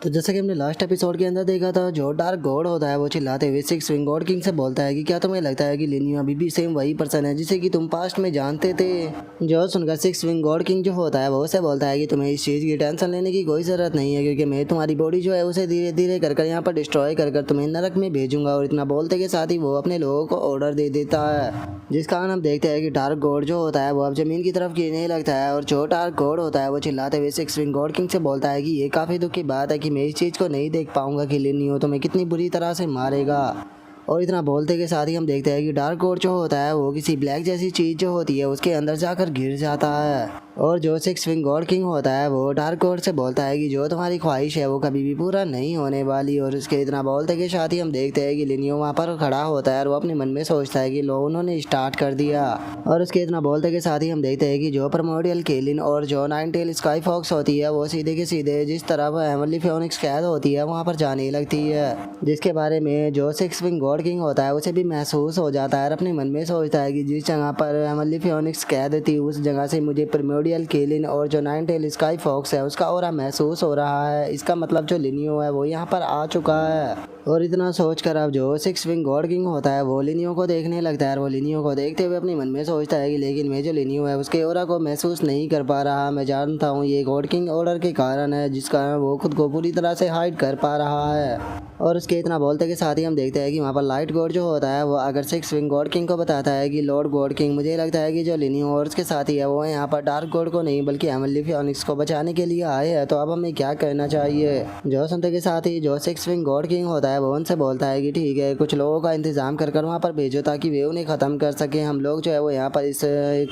तो जैसा कि हमने लास्ट एपिसोड के अंदर देखा था, जो डार्क गॉड होता है वो चिल्लाते हुए सिक्स विंग गॉड किंग से बोलता है कि क्या तुम्हें लगता है कि लिनियो अभी भी सेम वही पर्सन है जिसे कि तुम पास्ट में जानते थे। जो सुनकर सिक्स विंग गॉड किंग जो होता है वो उसे बोलता है कि तुम्हें इस चीज़ की टेंशन लेने की कोई ज़रूरत नहीं है, क्योंकि मैं तुम्हारी बॉडी जो है उसे धीरे धीरे कर यहाँ पर डिस्ट्रॉय कर तुम्हें नरक में भेजूंगा। और इतना बोलते के साथ ही वो अपने लोगों को ऑर्डर दे देता है, जिस कारण हम देखते हैं कि डार्क गॉड जो होता है वो अब जमीन की तरफ गिरने लगता है। और जो डार्क गॉड होता है वो चिल्लाते हुए सिक्स विंग गॉड किंग से बोलता है कि ये काफ़ी दुख की बात है कि मैं इस चीज़ को नहीं देख पाऊंगा कि लिनियो तुम्हें कितनी बुरी तरह से मारेगा। और इतना बोलते के साथ ही हम देखते हैं कि डार्क गॉड जो होता है वो किसी ब्लैक जैसी चीज़ जो होती है उसके अंदर जाकर गिर जाता है। और जो सिक्स विंग गॉड किंग होता है वो डार्क गॉड से बोलता है कि जो तुम्हारी ख्वाहिश है वो कभी भी पूरा नहीं होने वाली। और उसके इतना बोलते के साथ ही हम देखते हैं कि लिनियो वहाँ पर खड़ा होता है और वो अपने मन में सोचता है कि लो उन्होंने स्टार्ट कर दिया। और उसके इतना बोलते के साथ ही हम देखते हैं कि जो प्रिमोर्डियल केलिन और जो नाइन टेल स्काई फॉक्स होती है वो सीधे के सीधे जिस तरफ हेवनली फियोनिक्स कैद होती है वहाँ पर जाने लगती है, जिसके बारे में जो सिक्स विंग गॉड किंग होता है उसे भी महसूस हो जाता है और अपने मन में सोचता है कि जिस जगह पर हेवनली फियोनिक्स कैद थी उस जगह से मुझे प्रिमोर्डियल केलिन और जो नाइन टेल स्काई फॉक्स है उसका ऑरा महसूस हो रहा है। इसका मतलब जो लिनियो है वो यहाँ पर आ चुका है। और इतना सोचकर अब जो सिक्स विंग गॉड किंग होता है वो लिनियो को देखने लगता है और वो लिनियो को देखते हुए अपने मन में सोचता है कि लेकिन मैं जो लिनियो है उसके ऑरा को महसूस नहीं कर पा रहा। मैं जानता हूँ ये गॉड किंग ऑर्डर के कारण है, जिस कारण वो खुद को पूरी तरह से हाइड कर पा रहा है। और उसके इतना बोलते के साथ ही हम देखते हैं कि वहाँ पर लाइट गॉड जो होता है वो अगर सिक्स विंग गॉड किंग को बताता है कि लॉर्ड गॉड किंग मुझे लगता है कि जो लिनियो और उसके साथी है वो यहाँ पर डार्क गॉड को नहीं बल्कि हेवनली फियोनिक्स को बचाने के लिए आए हैं, तो अब हमें क्या करना चाहिए। जो सुनते के साथ ही जो सिक्स विंग गॉड किंग होता है वो उनसे बोलता है कि ठीक है, कुछ लोगों का इंतजाम कर वहाँ पर भेजो ताकि वे उन्हें ख़त्म कर सके। हम लोग जो है वो यहाँ पर इस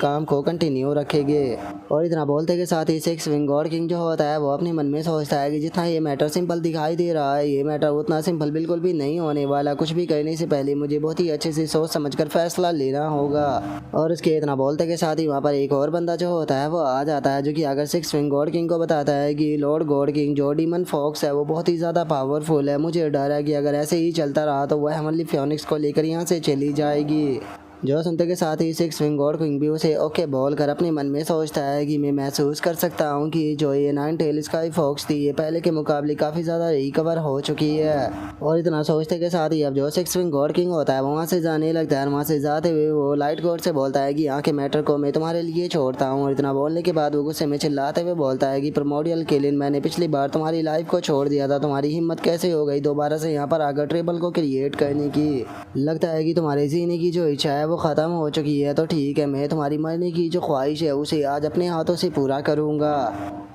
काम को कंटिन्यू रखेंगे। और इतना बोलते के साथ ही सिक्स विंग गॉड किंग जो होता है वो अपने मन में सोचता है कि जितना ये मैटर सिंपल दिखाई दे रहा है ये मैटर उतना सिंपल बिल्कुल भी नहीं होने वाला। कुछ भी करने से पहले मुझे बहुत ही अच्छे से सोच समझकर फैसला लेना होगा। और उसके इतना बोलते के साथ ही वहाँ पर एक और बंदा जो होता है वो आ जाता है, जो कि अगर सिक्स विंग गॉड किंग को बताता है कि लॉर्ड गॉड किंग जो डीमन फॉक्स है वो बहुत ही ज़्यादा पावरफुल है। मुझे डर है कि अगर ऐसे ही चलता रहा तो वह हेवनली फियोनिक्स को लेकर यहाँ से चली जाएगी। जो सुनते के साथ ही सिक्स विंग गॉड किंग भी उसे ओके बोल कर अपने मन में सोचता है कि मैं महसूस कर सकता हूँ कि जो ये नाइन टेल स्काई फॉक्स थी ये पहले के मुकाबले काफ़ी ज़्यादा रिकवर हो चुकी है। और इतना सोचते के साथ ही अब जो सिक्स विंग गॉड किंग होता है वो वहाँ से जाने लगता है। वहाँ से जाते हुए वो लाइट गॉड से बोलता है कि यहाँ के मैटर को मैं तुम्हारे लिए छोड़ता हूँ। और इतना बोलने के बाद वो गुस्से में चिल्लाते हुए बोलता है कि प्रिमोर्डियल केलिन मैंने पिछली बार तुम्हारी लाइफ को छोड़ दिया था, तुम्हारी हिम्मत कैसे हो गई दोबारा से यहाँ पर आकर ट्रेबल को क्रिएट करने की। लगता है कि तुम्हारे जीने की जो इच्छा है वो ख़त्म हो चुकी है, तो ठीक है, मैं तुम्हारी मरने की जो ख्वाहिश है उसे आज अपने हाथों से पूरा करूँगा।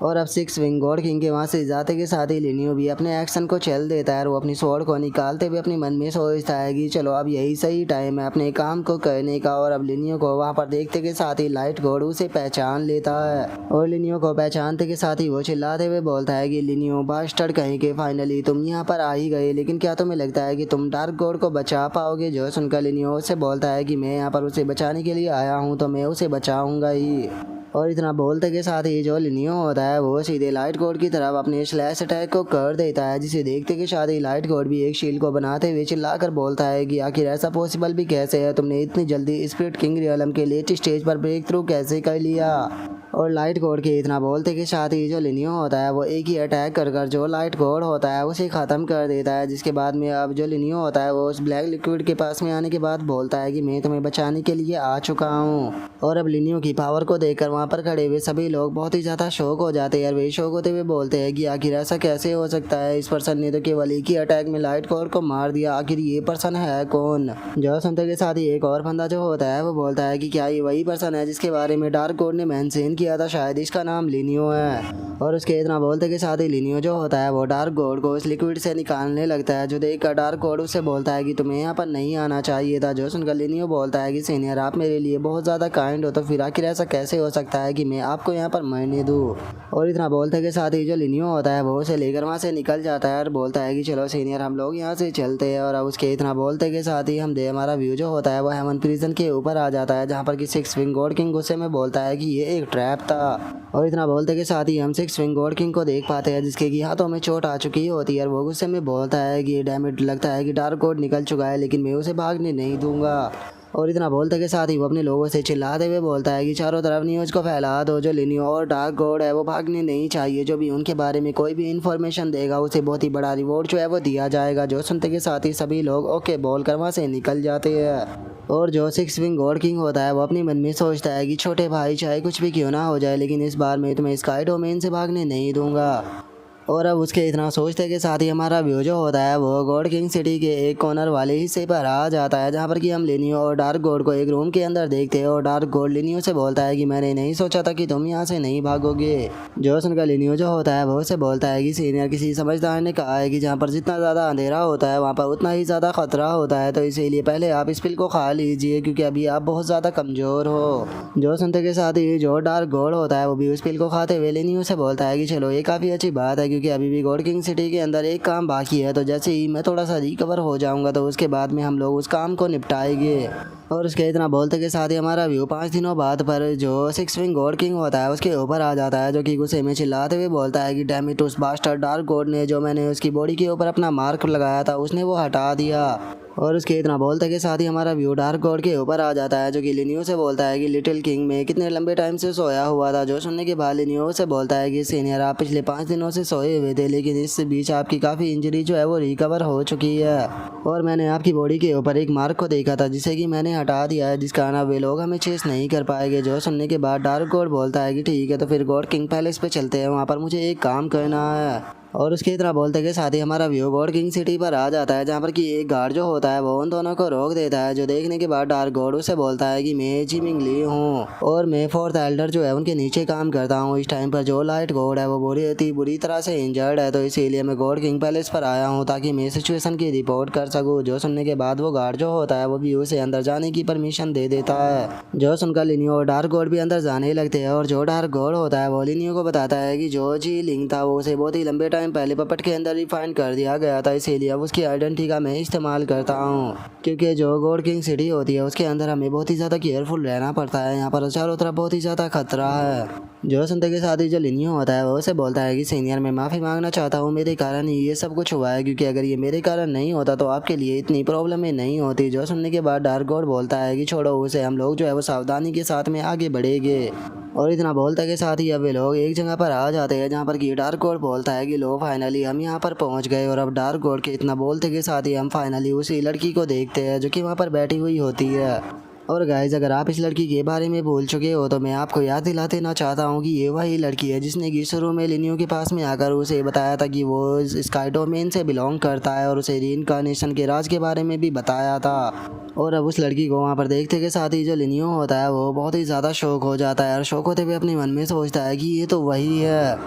और अब सिक्स विंग गॉड किंग के वहाँ से जाते के साथ ही लिनियो भी अपने एक्शन को चल देता है और वो अपनी स्वॉर्ड को निकालते हुए अपने मन में सोचता है कि चलो अब यही सही टाइम है अपने काम को करने का। और अब लिनियो को वहाँ पर देखते के साथ ही लाइट गॉड उसे पहचान लेता है और लिनियो को पहचानते के साथ ही वो चिल्लाते हुए बोलता है कि लिनियो बास्टर्ड कहीं के फाइनली तुम यहाँ पर आ ही गए, लेकिन क्या तुम्हें लगता है कि तुम डार्क गॉड को बचा पाओगे। जो सुनकर लिनियो उससे बोलता है कि मैं यहाँ पर उसे बचाने के लिए आया हूँ तो मैं उसे बचाऊंगा ही। और इतना बोलते के साथ ही जो लिनियो होता है वो सीधे लाइट गॉड की तरफ अपने स्लैश अटैक को कर देता है, जिसे देखते के साथ ही लाइट गॉड भी एक शील्ड को बनाते हुए चिल्लाकर बोलता है कि आखिर ऐसा पॉसिबल भी कैसे है, तुमने इतनी जल्दी स्पिरिट किंग रियलम के लेट स्टेज पर ब्रेक थ्रू कैसे कर लिया। और लाइट गॉड के इतना बोलते के साथ ही जो लिनियो होता है वो एक ही अटैक कर जो लाइट गॉड होता है उसे ख़त्म कर देता है। जिसके बाद में अब जो लिनियो होता है वो उस ब्लैक लिक्विड के पास में आने के बाद बोलता है कि मैं तुम्हें बचाने के लिए आ चुका हूँ। और अब लिनियो की पावर को देखकर वहाँ पर खड़े हुए सभी लोग बहुत ही ज़्यादा शौक हो जाते हैं और वे शौक होते हुए बोलते हैं कि आखिर ऐसा कैसे हो सकता है, इस पर्सन ने तो केवल एक ही अटैक में लाइट गॉड को मार दिया, आखिर ये पर्सन है कौन। जो सुनते के साथ ही एक और बंदा जो होता है वो बोलता है कि क्या ये वही पर्सन है जिसके बारे में डार्क गॉड ने मेंशन किया था, शायद इसका नाम लिनियो है। और उसके इतना बोलते के साथ ही लिनियो जो होता है वो डार्क गॉड को उस लिक्विड से निकालने लगता है, जो देखकर डार्क गॉड उससे बोलता है कि तुम्हें यहाँ पर नहीं आना चाहिए था। जो सुनकर लिनियो बोलता है कि सीनियर आप मेरे लिए बहुत ज़्यादा काइंड हो, तो फिर आखिर ऐसा कैसे हो सकता है कि मैं आपको यहाँ पर मरने दूँ। और इतना बोलते के साथ ही जो लिनियो होता है वो उसे लेकर वहाँ से निकल जाता है और बोलता है कि चलो सीनियर हम लोग यहाँ से चलते हैं। और उसके इतना बोलते के साथ ही हमारा व्यू जो होता है वो हेवन प्रिजन के ऊपर आ जाता है, जहाँ पर कि सिक्स विंग गॉड किंग गुस्से में बोलता है कि ये एक ट्रैप था। और इतना बोलते के साथ ही हम सिक्स विंग गॉड किंग को देख पाते हैं, जिसके कि हाथों में चोट आ चुकी होती है और वो गुस्से में बोलता है कि डैमेज लगता है कि डार्क गॉड निकल चुका है, लेकिन मैं उसे भागने नहीं दूंगा। और इतना बोलते के साथ ही वो अपने लोगों से चिल्लाते हुए बोलता है कि चारों तरफ न्यूज़ को फैला दो, जो लिनियो और डार्क गॉड है वो भागने नहीं चाहिए, जो भी उनके बारे में कोई भी इन्फॉर्मेशन देगा उसे बहुत ही बड़ा रिवॉर्ड जो है वो दिया जाएगा। जो सुनते के साथ ही सभी लोग ओके बोल कर वहाँ से निकल जाते हैं। और जो सिक्स विंग गॉड किंग होता है वो अपने मन में सोचता है कि छोटे भाई चाहे कुछ भी क्यों ना हो जाए, लेकिन इस बार मैं तुम्हें स्काई डोमेन से भागने नहीं दूंगा। और अब उसके इतना सोचते के साथ ही हमारा व्यू जो होता है वो गॉड किंग सिटी के एक कॉर्नर वाले हिस्से पर आ जाता है, जहाँ पर कि हम लिनियो और डार्क गॉड को एक रूम के अंदर देखते हैं। और डार्क गॉड लिनियो से बोलता है कि मैंने नहीं सोचा था कि तुम यहाँ से नहीं भागोगे। जो सुनकर लिनियो जो होता है वो उसे बोलता है कि सीनियर किसी समझदार ने कहा है कि जहाँ पर जितना ज़्यादा अंधेरा होता है वहाँ पर उतना ही ज़्यादा खतरा होता है, तो इसीलिए पहले आप इस पिल को खा लीजिए क्योंकि अभी आप बहुत ज़्यादा कमज़ोर हो। जो सुनते के साथ ही जो डार्क गॉड होता है वो भी उस पिल को खाते हुए लिनियो से बोलता है कि चलो ये काफ़ी अच्छी बात है, क्योंकि अभी भी गॉड किंग सिटी के अंदर एक काम बाकी है, तो जैसे ही मैं थोड़ा सा रिकवर हो जाऊंगा तो उसके बाद में हम लोग उस काम को निपटाएंगे। और उसके इतना बोलते के साथ ही हमारा व्यू 5 दिनों बाद पर जो सिक्स विंग गॉड किंग होता है उसके ऊपर आ जाता है, जो कि गुस्से में चिल्लाते हुए बोलता है कि डैम इट, उस बास्टर्ड डार्क गॉड ने जो मैंने उसकी बॉडी के ऊपर अपना मार्क लगाया था उसने वो हटा दिया। और उसके इतना बोलते के साथ ही हमारा व्यू डार्क गॉड के ऊपर आ जाता है, जो कि लिनियो से बोलता है कि लिटिल किंग में कितने लंबे टाइम से सोया हुआ था। जो सुनने के बाद लिनियो से बोलता है कि सीनियर आप पिछले 5 दिनों से सोए हुए थे, लेकिन इस बीच आपकी काफ़ी इंजरी जो है वो रिकवर हो चुकी है, और मैंने आपकी बॉडी के ऊपर एक मार्क को देखा था जिसे कि मैंने हटा दिया है, जिस कारण अब वे लोग हमें चेस नहीं कर पाएंगे। जो सुनने के बाद डार्क गॉड बोलता है कि ठीक है, तो फिर गॉड किंग पैलेस पे चलते हैं, वहाँ पर मुझे एक काम करना है। और उसके इतना बोलते के साथ ही हमारा व्यू गॉड किंग सिटी पर आ जाता है, जहाँ पर कि एक गार्ड जो होता है वो उन दोनों को रोक देता है। जो देखने के बाद डार्क गॉड उसे बोलता है कि मैं जिमिंग ली हूँ और मैं फोर्थ एल्डर जो है उनके नीचे काम करता हूँ। इस टाइम पर जो लाइट गॉड है वो बुरी तरह से इंजर्ड है, तो इसीलिए मैं गॉड किंग पैलेस पर आया हूँ ताकि मैं सिचुएशन की रिपोर्ट कर सकूँ। जो सुनने के बाद वो गार्ड जो होता है वो भी उसे अंदर जाने की परमिशन दे देता है। जो सुनकर लिनियो और डार्क गॉड भी अंदर जाने लगते हैं, और जो डार्क गॉड होता है वो लिनियो को बताता है कि जो जी लिंग था वो उसे बहुत ही लंबे टाइम पहले पपट के अंदर रिफाइन कर दिया गया था, इसीलिए अब उसकी आइडेंटिटी का मैं इस्तेमाल करता हूँ, क्योंकि जो गॉड किंग सिटी होती है उसके अंदर हमें बहुत ही ज़्यादा केयरफुल रहना पड़ता है। यहाँ पर चारों तरफ बहुत ही ज़्यादा खतरा है। जो सुनते के साथ ही जो लिनियो होता है वो उसे बोलता है कि सीनियर मैं माफ़ी मांगना चाहता हूँ, मेरे कारण ही ये सब कुछ हुआ है, क्योंकि अगर ये मेरे कारण नहीं होता तो आपके लिए इतनी प्रॉब्लमें नहीं होती। जो सुनने के बाद डार्क गॉड बोलता है कि छोड़ो उसे, हम लोग जो है वो सावधानी के साथ में आगे बढ़ेंगे। और इतना बोलते के साथ ही अब वे लोग एक जगह पर आ जाते हैं, जहाँ पर कि डार्क गॉड बोलता है कि लो फाइनली हम यहाँ पर पहुँच गए। और अब डार्क गॉड के इतना बोलते के साथ ही हम फाइनली उसी लड़की को देखते हैं जो कि वहाँ पर बैठी हुई होती है। और गाइज अगर आप इस लड़की के बारे में भूल चुके हो तो मैं आपको याद दिलाते देना चाहता हूँ कि ये वही लड़की है जिसने कि शुरू में लिनियो के पास में आकर उसे बताया था कि वो स्काई डोमेन से बिलोंग करता है, और उसे रीइंकार्नेशन के राज के बारे में भी बताया था। और अब उस लड़की को वहाँ पर देखते के साथ ही जो लिनियो होता है वो बहुत ही ज़्यादा शौक हो जाता है, और शौक होते हुए अपने मन में सोचता है कि ये तो वही है।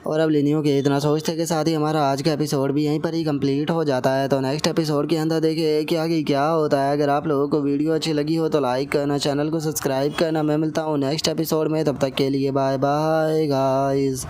और अब लिनियो के इतना सोचते के साथ ही हमारा आज का एपिसोड भी यहीं पर ही कंप्लीट हो जाता है। तो नेक्स्ट एपिसोड के अंदर देखिए कि आगे क्या होता है। अगर आप लोगों को वीडियो अच्छी लगी हो तो लाइक करना, चैनल को सब्सक्राइब करना। मैं मिलता हूँ नेक्स्ट एपिसोड में, तब तक के लिए बाय बाय गाइस।